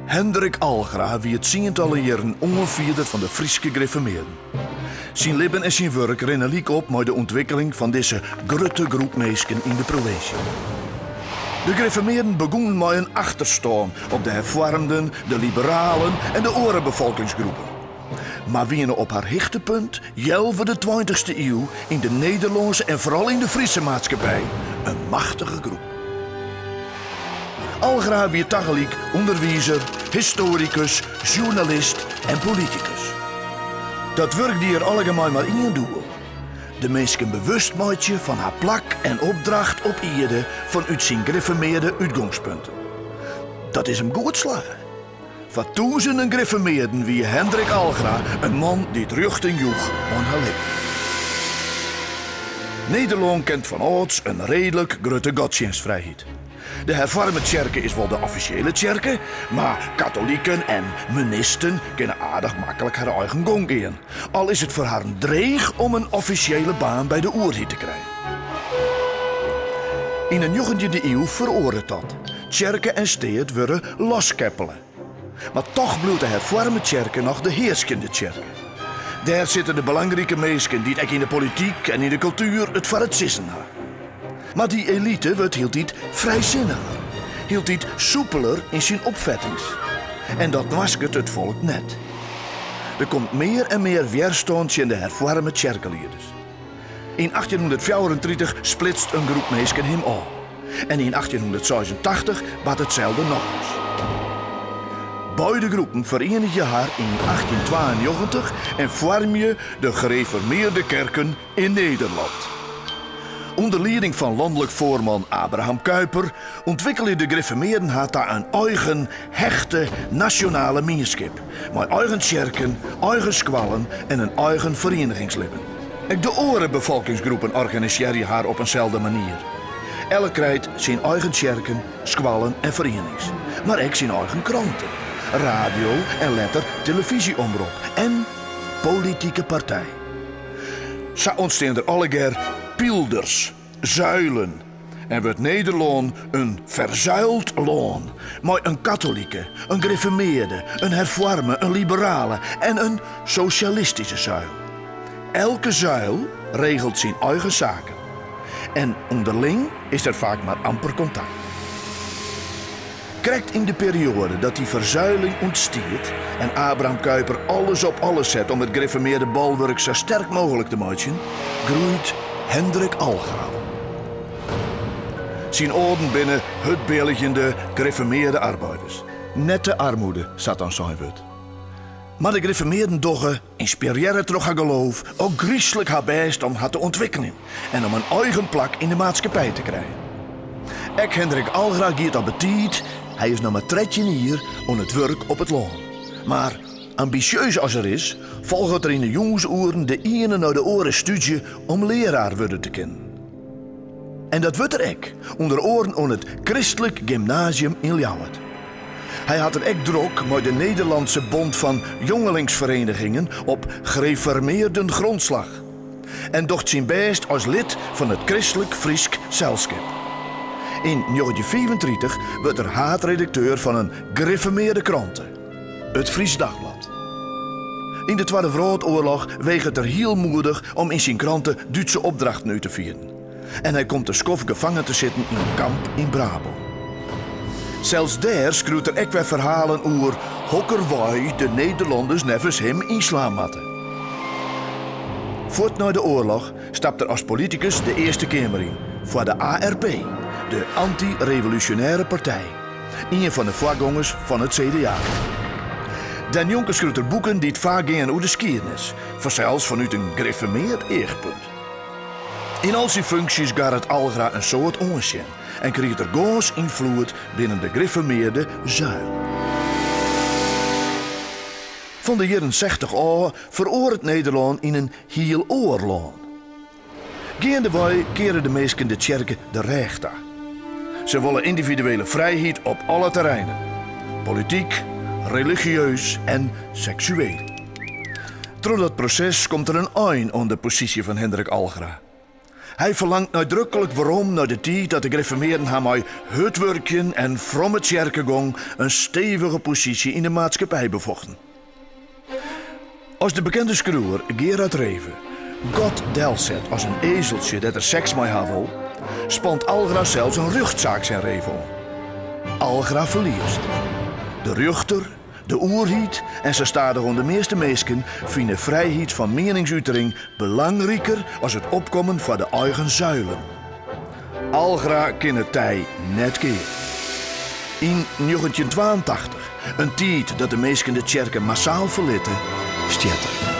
Hendrik Algra wie het tientallen jaren ongevierde van de Frieske Griffemeerden. Zijn leven en zijn werk rennen liek op met de ontwikkeling van deze grote groep mensen in de provincie. De Griffemeerden begonnen met een achterstaan op de hervormden, de liberalen en de orenbevolkingsgroepen. Maar wienen op haar hichtepunt, jelve de 20e eeuw, in de Nederlandse en vooral in de Friese maatschappij, een machtige groep. Algra wie tegelijk onderwijzer, historicus, journalist en politicus. Dat werk die er algemeen maar één doel. De mensen bewust maken van haar plak en opdracht op Erde vanuit zijn Griffemeerde uitgangspunten. Dat is hem goed slagen. Van duizenden Griffemeerden wie Hendrik Algra een man die het ruchting joeg aan haar leven. Nederland kent van ouds een redelijk grote godsdienstvrijheid. De hervormde kerken is wel de officiële kerken, maar katholieken en monisten kunnen aardig makkelijk haar eigen gang gaan. Al is het voor haar een dreig om een officiële baan bij de oerhiet te krijgen. In de 19e eeuw veroordeelt dat. Kerken en steden worden loskeppelen. Maar toch blijft de hervormde kerken nog de heerskende kerken. Daar zitten de belangrijke mensen die het in de politiek en in de cultuur het voor het zissen hebben. Maar die elite wordt hield niet vrijzinniger, hield niet soepeler in zijn opvattings. En dat maskert het volk net. Er komt meer en meer weerstand in de hervormde kerkenleerders. In 1834 splitst een groep mensen hem al. En in 1886 wordt hetzelfde nog eens. Beide groepen verenigen haar in 1892 en vormen de gereformeerde kerken in Nederland. Onder leiding van landelijk voorman Abraham Kuyper ontwikkelde de Griffemeerden haar daar een eigen, hechte, nationale gemeenschap. Met eigen kerken, eigen squallen en een eigen verenigingsleven. Ook de orenbevolkingsgroepen organiseren haar op eenzelfde manier. Elk krijgt zijn eigen kerken, squallen en verenigings. Maar ook zijn eigen kranten, radio en later televisieomroep en politieke partij. Zo ontstaan er allegaar pilders, zuilen. En wordt Nederland een verzuild land. Met een katholieke, een gereformeerde, een hervorme, een liberale en een socialistische zuil. Elke zuil regelt zijn eigen zaken. En onderling is er vaak maar amper contact. Krijgt in de periode dat die verzuiling ontsteert en Abraham Kuyper alles op alles zet om het gereformeerde balwerk zo sterk mogelijk te maken, groeit Hendrik Algra. Zijn oren binnen het beeldende gereformeerde arbeiders. Nette armoede zat dan zijn wordt. Maar de gereformeerden doggen inspireren toch haar geloof, ook griezelig haar best om haar te ontwikkelen en om een eigen plak in de maatschappij te krijgen. Ek Hendrik Algra giet op betiet, hij is nog maar 13 hier om het werk op het land. Maar ambitieus als er is, volgt er in de jongensoeren de ene naar de oren studie om leraar worden te kennen. En dat wordt er ek, onder oren aan het Christelijk Gymnasium in Ljouwert. Hij had er ek druk met de Nederlandse Bond van Jongelingsverenigingen op gereformeerde grondslag. En docht zijn best als lid van het Christelijk Friesk Zelschap. In 1934 werd er haatredacteur van een gereformeerde krant, het Fries Dagblad. In de Tweede Wereldoorlog weegt het er heel moedig om in zijn kranten Duitse opdrachten uit te vieren. En hij komt te Skof gevangen te zitten in een kamp in Brabant. Zelfs daar schreeuwt er ook weer verhalen over hokkerwaai de Nederlanders nevens hem inslaan matten. Voort na de oorlog stapte er als politicus de Eerste Kamer in voor de ARP, de anti-revolutionaire partij. Een van de voorgangers van het CDA. Den Jonker schreeuwt er boeken die het vaak gaan over de skiernis, zelfs vanuit een gereformeerd oogpunt. In al zijn functies gaat het Algra een soort onzin en kreeg er goos invloed binnen de gereformeerde zuil. Van de jaren 60 aan veroordeelt Nederland in een heel oorland. Gaandeweg keren de meesten de kerken de recht aan. Ze willen individuele vrijheid op alle terreinen. Politiek, religieus en seksueel. Door dat proces komt er een eind aan de positie van Hendrik Algra. Hij verlangt nadrukkelijk waarom naar de tijd dat de gereformeerden hem uit hutwerkjen en fromme tjerkegong een stevige positie in de maatschappij bevochten. Als de bekende schreeuwer Gerard Reven God delzet als een ezeltje dat er seks mee had wil, spant Algra zelfs een ruchtzaak zijn revel. Algra verliest. De ruchter, de oerhiet en ze staan er onder de meeste meesken vinden vrijheid van meningsuitering belangrijker als het opkomen van de eigen zuilen. Algra kan het tij net keer. In 1982, een tijd dat de meesken de tjerken massaal verlitten, stjette.